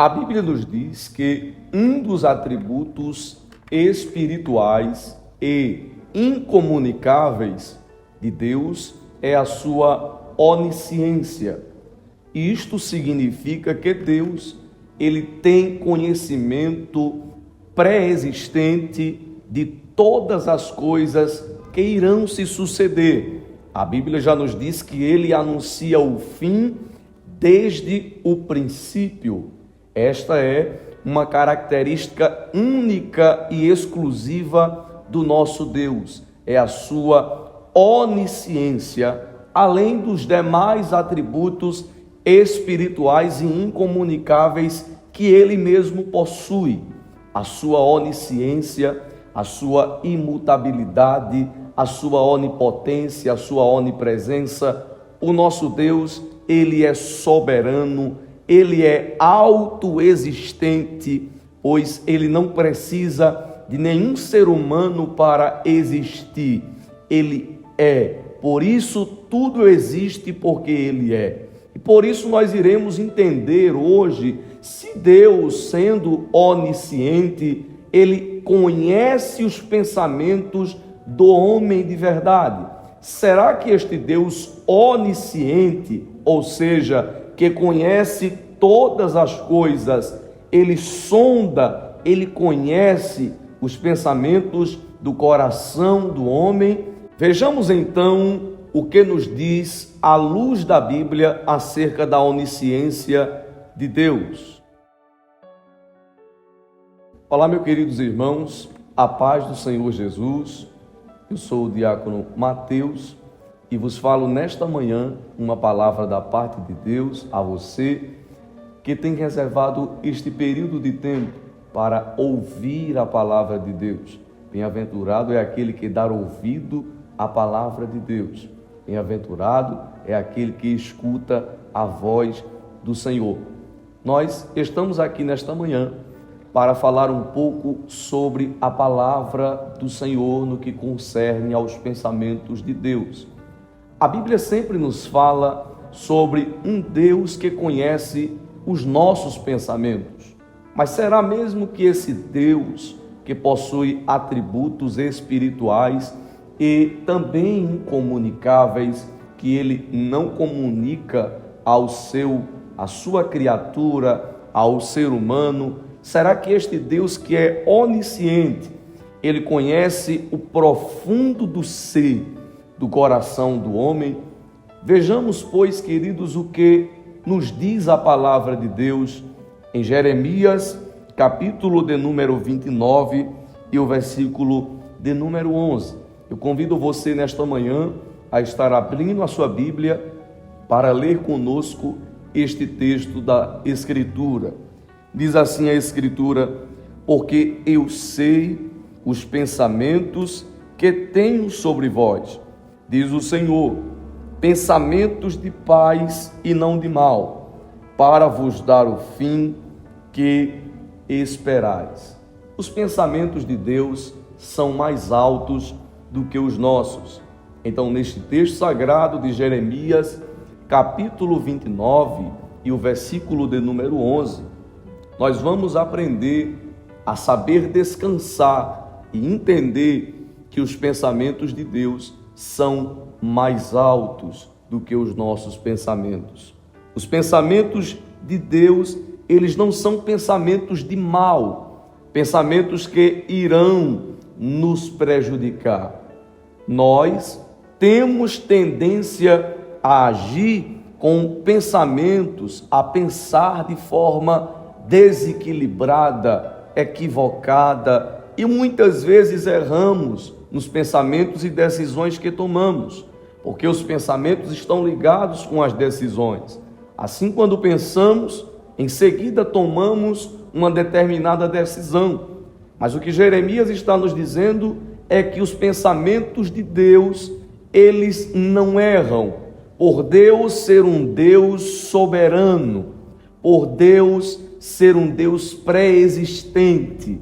A Bíblia nos diz que um dos atributos espirituais e incomunicáveis de Deus é a sua onisciência. Isto significa que Deus, ele tem conhecimento pré-existente de todas as coisas que irão se suceder. A Bíblia já nos diz que ele anuncia o fim desde o princípio. Esta é uma característica única e exclusiva do nosso Deus, é a sua onisciência, além dos demais atributos espirituais e incomunicáveis que ele mesmo possui. A sua onisciência, a sua imutabilidade, a sua onipotência, a sua onipresença. O nosso Deus, ele é soberano, ele é autoexistente, pois ele não precisa de nenhum ser humano para existir. Ele é. Por isso tudo existe porque ele é. E por isso nós iremos entender hoje se Deus, sendo onisciente, ele conhece os pensamentos do homem de verdade. Será que este Deus onisciente, ou seja, que conhece todas as coisas, ele sonda, ele conhece os pensamentos do coração do homem? Vejamos então o que nos diz a luz da Bíblia acerca da onisciência de Deus. Olá, meus queridos irmãos, a paz do Senhor Jesus. Eu sou o diácono Mateus e vos falo nesta manhã uma palavra da parte de Deus a você que tem reservado este período de tempo para ouvir a palavra de Deus. Bem-aventurado é aquele que dá ouvido à palavra de Deus. Bem-aventurado é aquele que escuta a voz do Senhor. Nós estamos aqui nesta manhã para falar um pouco sobre a palavra do Senhor no que concerne aos pensamentos de Deus. A Bíblia sempre nos fala sobre um Deus que conhece os nossos pensamentos. Mas será mesmo que esse Deus, que possui atributos espirituais e também incomunicáveis, que ele não comunica à sua criatura, ao ser humano, será que este Deus que é onisciente, ele conhece o profundo do ser, do coração do homem? Vejamos, pois, queridos, o que nos diz a palavra de Deus em Jeremias, capítulo de número 29 e o versículo de número 11. Eu convido você nesta manhã a estar abrindo a sua Bíblia para ler conosco este texto da Escritura. Diz assim a Escritura: porque eu sei os pensamentos que tenho sobre vós, diz o Senhor, pensamentos de paz e não de mal, para vos dar o fim que esperais. Os pensamentos de Deus são mais altos do que os nossos. Então, neste texto sagrado de Jeremias, capítulo 29 e o versículo de número 11, nós vamos aprender a saber descansar e entender que os pensamentos de Deus são mais altos do que os nossos pensamentos. Os pensamentos de Deus, eles não são pensamentos de mal, pensamentos que irão nos prejudicar. Nós temos tendência a agir com pensamentos, a pensar de forma desequilibrada, equivocada, e muitas vezes erramos nos pensamentos e decisões que tomamos, porque os pensamentos estão ligados com as decisões. Assim, quando pensamos, em seguida tomamos uma determinada decisão. Mas o que Jeremias está nos dizendo é que os pensamentos de Deus, eles não erram. Por Deus ser um Deus soberano, por Deus ser um Deus pré-existente,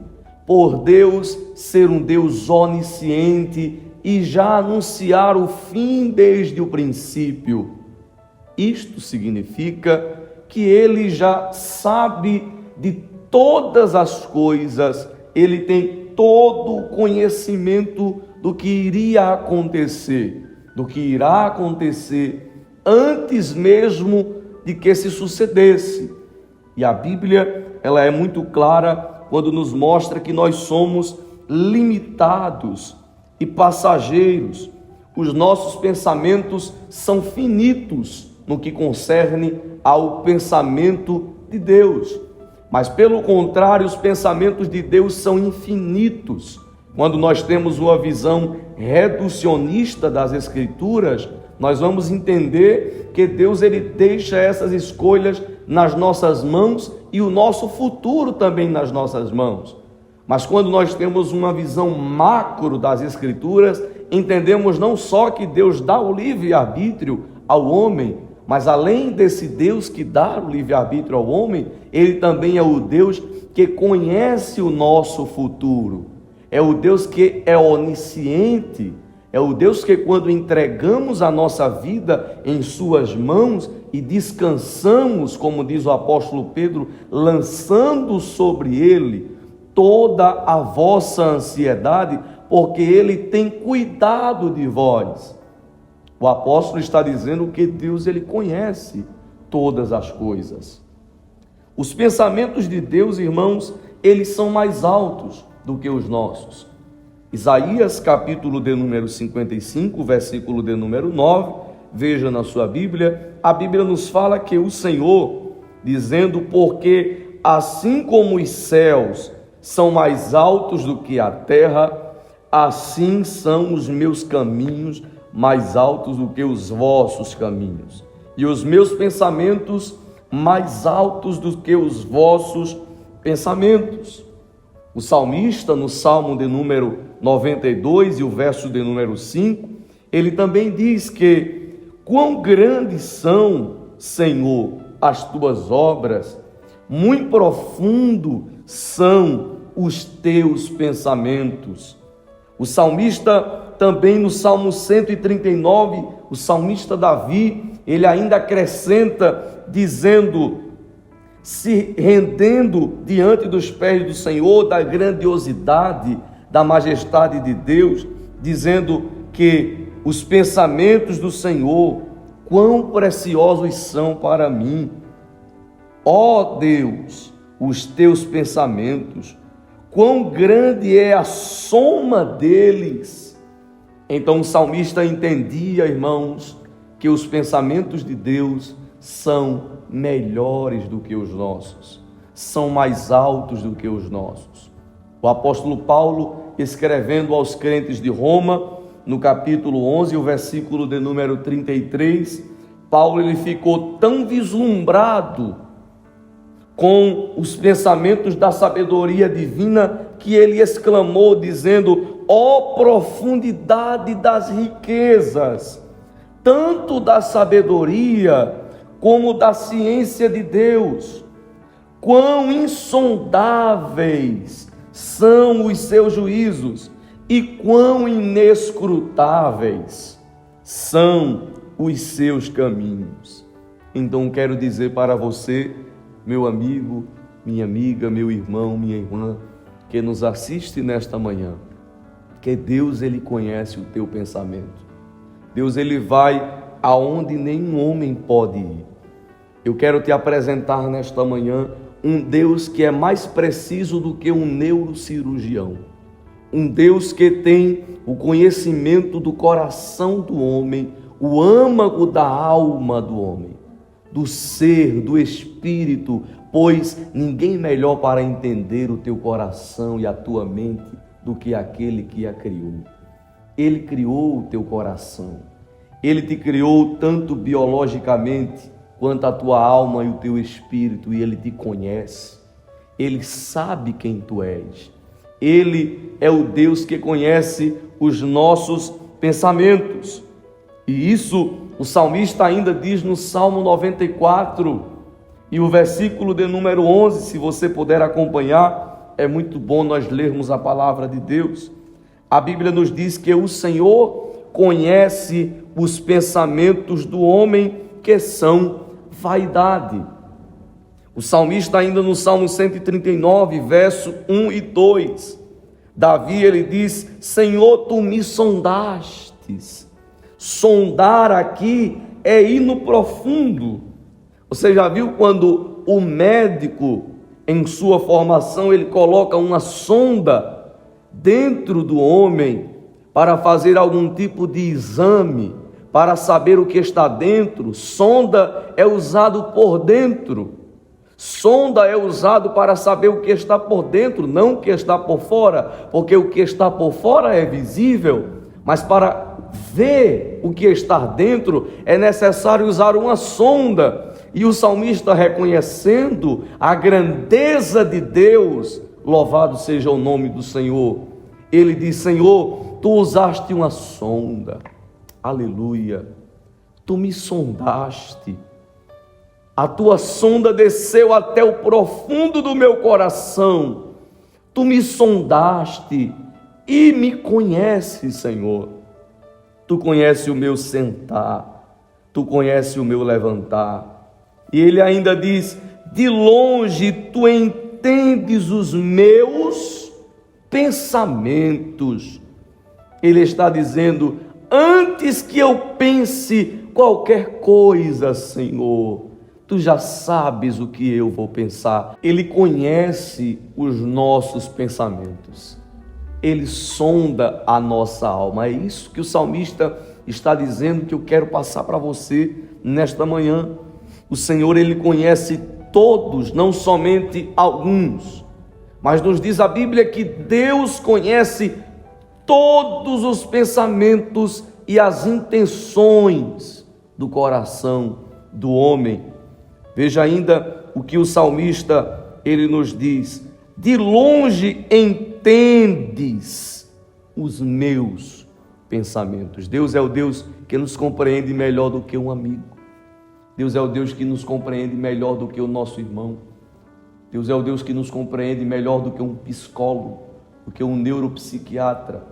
por Deus ser um Deus onisciente e já anunciar o fim desde o princípio. Isto significa que ele já sabe de todas as coisas, ele tem todo o conhecimento do que iria acontecer, do que irá acontecer antes mesmo de que se sucedesse. E a Bíblia, ela é muito clara quando nos mostra que nós somos limitados e passageiros. Os nossos pensamentos são finitos no que concerne ao pensamento de Deus. Mas, pelo contrário, os pensamentos de Deus são infinitos. Quando nós temos uma visão reducionista das Escrituras, nós vamos entender que Deus ele deixa essas escolhas nas nossas mãos e o nosso futuro também nas nossas mãos. Mas quando nós temos uma visão macro das Escrituras, entendemos não só que Deus dá o livre-arbítrio ao homem, mas além desse Deus que dá o livre-arbítrio ao homem, ele também é o Deus que conhece o nosso futuro. É o Deus que é onisciente. É o Deus que, quando entregamos a nossa vida em suas mãos e descansamos, como diz o apóstolo Pedro, lançando sobre ele toda a vossa ansiedade, porque ele tem cuidado de vós. O apóstolo está dizendo que Deus ele conhece todas as coisas. Os pensamentos de Deus, irmãos, eles são mais altos do que os nossos. Isaías, capítulo de número 55, versículo de número 9, veja na sua Bíblia, a Bíblia nos fala que o Senhor, dizendo, porque assim como os céus são mais altos do que a terra, assim são os meus caminhos mais altos do que os vossos caminhos, e os meus pensamentos mais altos do que os vossos pensamentos. O salmista, no Salmo de número 92 e o verso de número 5, ele também diz que quão grandes são, Senhor, as tuas obras, muito profundo são os teus pensamentos. O salmista também no Salmo 139, o salmista Davi, ele ainda acrescenta dizendo, se rendendo diante dos pés do Senhor, da grandiosidade, da majestade de Deus, dizendo que os pensamentos do Senhor, quão preciosos são para mim. Ó Deus, os teus pensamentos, quão grande é a soma deles. Então o salmista entendia, irmãos, que os pensamentos de Deus são melhores do que os nossos, são mais altos do que os nossos. O apóstolo Paulo, escrevendo aos crentes de Roma, no capítulo 11, o versículo de número 33, Paulo ele ficou tão vislumbrado com os pensamentos da sabedoria divina que ele exclamou dizendo, ó profundidade das riquezas, tanto da sabedoria como da ciência de Deus, quão insondáveis são os seus juízos e quão inescrutáveis são os seus caminhos. Então quero dizer para você, meu amigo, minha amiga, meu irmão, minha irmã, que nos assiste nesta manhã, que Deus ele conhece o teu pensamento. Deus ele vai aonde nenhum homem pode ir. Eu quero te apresentar nesta manhã um Deus que é mais preciso do que um neurocirurgião. Um Deus que tem o conhecimento do coração do homem, o âmago da alma do homem, do ser, do espírito, pois ninguém melhor para entender o teu coração e a tua mente do que aquele que a criou. Ele criou o teu coração. Ele te criou tanto biologicamente quanto a tua alma e o teu espírito, e Ele te conhece. Ele sabe quem tu és. Ele é o Deus que conhece os nossos pensamentos. E isso o salmista ainda diz no Salmo 94, e o versículo de número 11, se você puder acompanhar, é muito bom nós lermos a palavra de Deus. A Bíblia nos diz que o Senhor conhece os pensamentos do homem, que são vaidade. O salmista, ainda no Salmo 139, verso 1 e 2, Davi, ele diz: Senhor, tu me sondastes. Sondar aqui é ir no profundo. Você já viu quando o médico, em sua formação, ele coloca uma sonda dentro do homem para fazer algum tipo de exame, para saber o que está dentro? Sonda é usado por dentro. Sonda é usado para saber o que está por dentro, não o que está por fora, porque o que está por fora é visível, mas para ver o que está dentro é necessário usar uma sonda. E o salmista, reconhecendo a grandeza de Deus, louvado seja o nome do Senhor, ele diz: Senhor, tu usaste uma sonda, aleluia, tu me sondaste. A tua sonda desceu até o profundo do meu coração. Tu me sondaste e me conheces, Senhor. Tu conheces o meu sentar, tu conheces o meu levantar. E ele ainda diz: de longe tu entendes os meus pensamentos. Ele está dizendo: antes que eu pense qualquer coisa, Senhor, tu já sabes o que eu vou pensar. Ele conhece os nossos pensamentos. Ele sonda a nossa alma. É isso que o salmista está dizendo, que eu quero passar para você nesta manhã. O Senhor, ele conhece todos, não somente alguns. Mas nos diz a Bíblia que Deus conhece todos os pensamentos e as intenções do coração do homem. Veja ainda o que o salmista, ele nos diz: de longe entendes os meus pensamentos. Deus é o Deus que nos compreende melhor do que um amigo. Deus é o Deus que nos compreende melhor do que o nosso irmão. Deus é o Deus que nos compreende melhor do que um psicólogo, do que um neuropsiquiatra.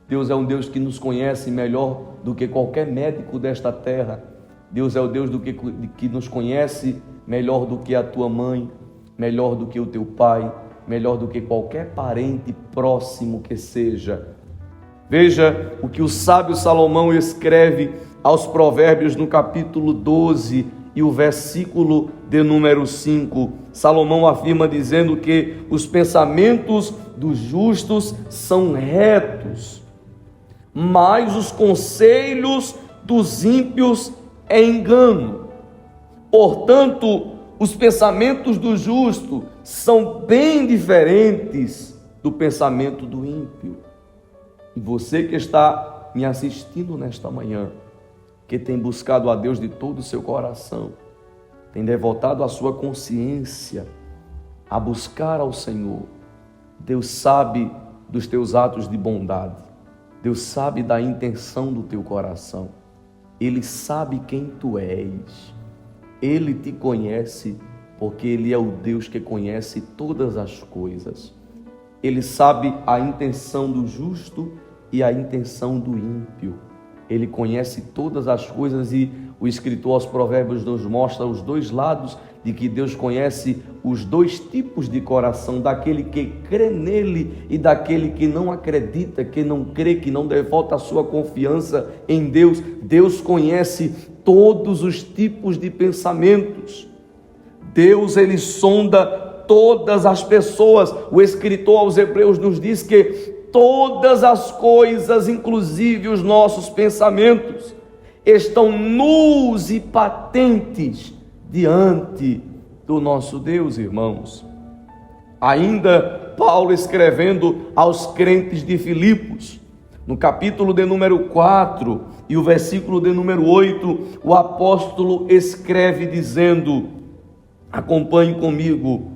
Deus é um Deus que nos conhece melhor do que qualquer médico desta terra. Deus é o Deus que nos conhece melhor do que a tua mãe, melhor do que o teu pai, melhor do que qualquer parente próximo que seja. Veja o que o sábio Salomão escreve aos Provérbios no capítulo 12 e o versículo de número 5. Salomão afirma dizendo que os pensamentos dos justos são retos, mas os conselhos dos ímpios é engano. Portanto, os pensamentos do justo são bem diferentes do pensamento do ímpio. E você que está me assistindo nesta manhã, que tem buscado a Deus de todo o seu coração, tem devotado a sua consciência a buscar ao Senhor, Deus sabe dos teus atos de bondade, Deus sabe da intenção do teu coração, Ele sabe quem tu és, Ele te conhece, porque Ele é o Deus que conhece todas as coisas. Ele sabe a intenção do justo e a intenção do ímpio. Ele conhece todas as coisas e o escritor aos Provérbios nos mostra os dois lados de que Deus conhece os dois tipos de coração, daquele que crê nele e daquele que não acredita, que não crê, que não devota a sua confiança em Deus. Deus conhece todos os tipos de pensamentos. Deus, ele sonda todas as pessoas. O escritor aos Hebreus nos diz que todas as coisas, inclusive os nossos pensamentos, estão nus e patentes diante do nosso Deus, irmãos. Ainda Paulo, escrevendo aos crentes de Filipos, no capítulo de número 4 e o versículo de número 8, o apóstolo escreve dizendo, acompanhe comigo: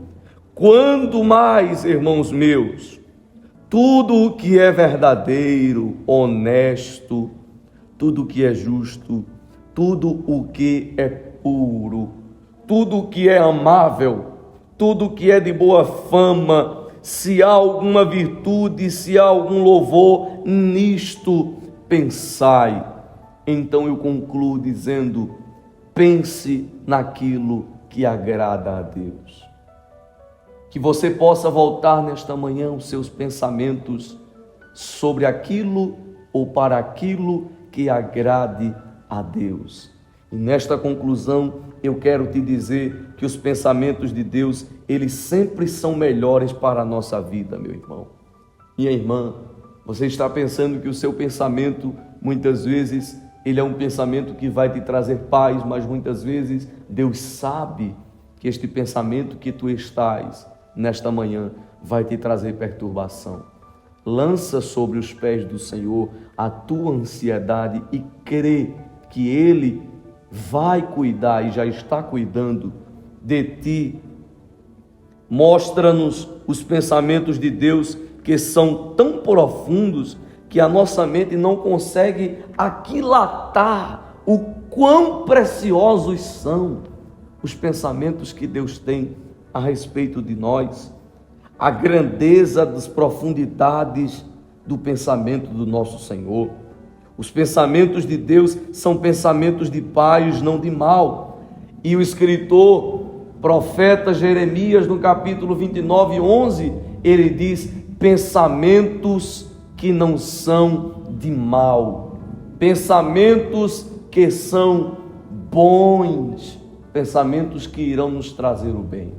quando mais, irmãos meus, tudo o que é verdadeiro, honesto, tudo o que é justo, tudo o que é puro, tudo o que é amável, tudo o que é de boa fama, se há alguma virtude, se há algum louvor, nisto pensai. Então eu concluo dizendo: pense naquilo que que agrada a Deus. Que você possa voltar nesta manhã os seus pensamentos sobre aquilo ou para aquilo que agrade a Deus. E nesta conclusão, eu quero te dizer que os pensamentos de Deus, eles sempre são melhores para a nossa vida, meu irmão. Minha irmã, você está pensando que o seu pensamento, muitas vezes, ele é um pensamento que vai te trazer paz, mas muitas vezes Deus sabe que este pensamento que tu estás nesta manhã vai te trazer perturbação. Lança sobre os pés do Senhor a tua ansiedade e crê que Ele vai cuidar e já está cuidando de ti. Mostra-nos os pensamentos de Deus que são tão profundos que a nossa mente não consegue aquilatar o quão preciosos são os pensamentos que Deus tem a respeito de nós, a grandeza das profundidades do pensamento do nosso Senhor. Os pensamentos de Deus são pensamentos de paz, não de mal. E o escritor, profeta Jeremias, no capítulo 29, 11, ele diz: pensamentos que não são de mal, pensamentos que são bons, pensamentos que irão nos trazer o bem.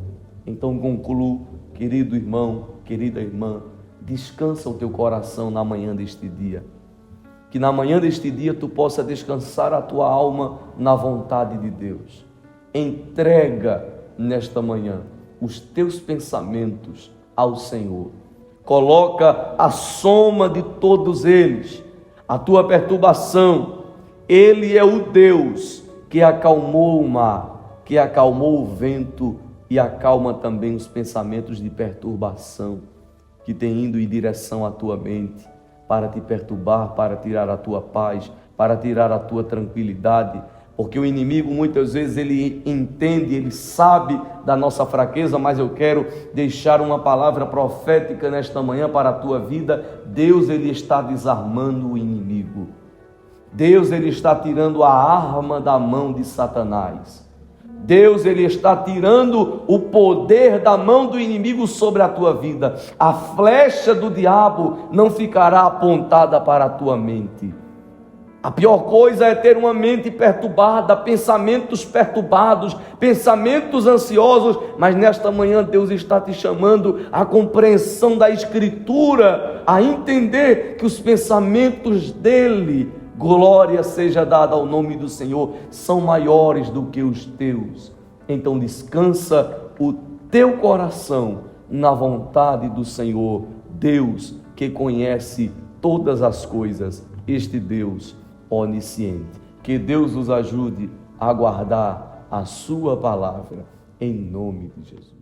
Então concluo, querido irmão, querida irmã, descansa o teu coração na manhã deste dia. Que na manhã deste dia tu possa descansar a tua alma na vontade de Deus. Entrega nesta manhã os teus pensamentos ao Senhor. Coloca a soma de todos eles, a tua perturbação. Ele é o Deus que acalmou o mar, que acalmou o vento e acalma também os pensamentos de perturbação que tem indo em direção à tua mente, para te perturbar, para tirar a tua paz, para tirar a tua tranquilidade, porque o inimigo muitas vezes ele entende, ele sabe da nossa fraqueza, mas eu quero deixar uma palavra profética nesta manhã para a tua vida. Deus ele está desarmando o inimigo. Deus ele está tirando a arma da mão de Satanás. Deus ele está tirando o poder da mão do inimigo sobre a tua vida. A flecha do diabo não ficará apontada para a tua mente. A pior coisa é ter uma mente perturbada, pensamentos perturbados, pensamentos ansiosos, mas nesta manhã Deus está te chamando à compreensão da Escritura, a entender que os pensamentos dele, glória seja dada ao nome do Senhor, são maiores do que os teus. Então descansa o teu coração na vontade do Senhor, Deus que conhece todas as coisas, este Deus onisciente. Que Deus nos ajude a guardar a sua palavra, em nome de Jesus.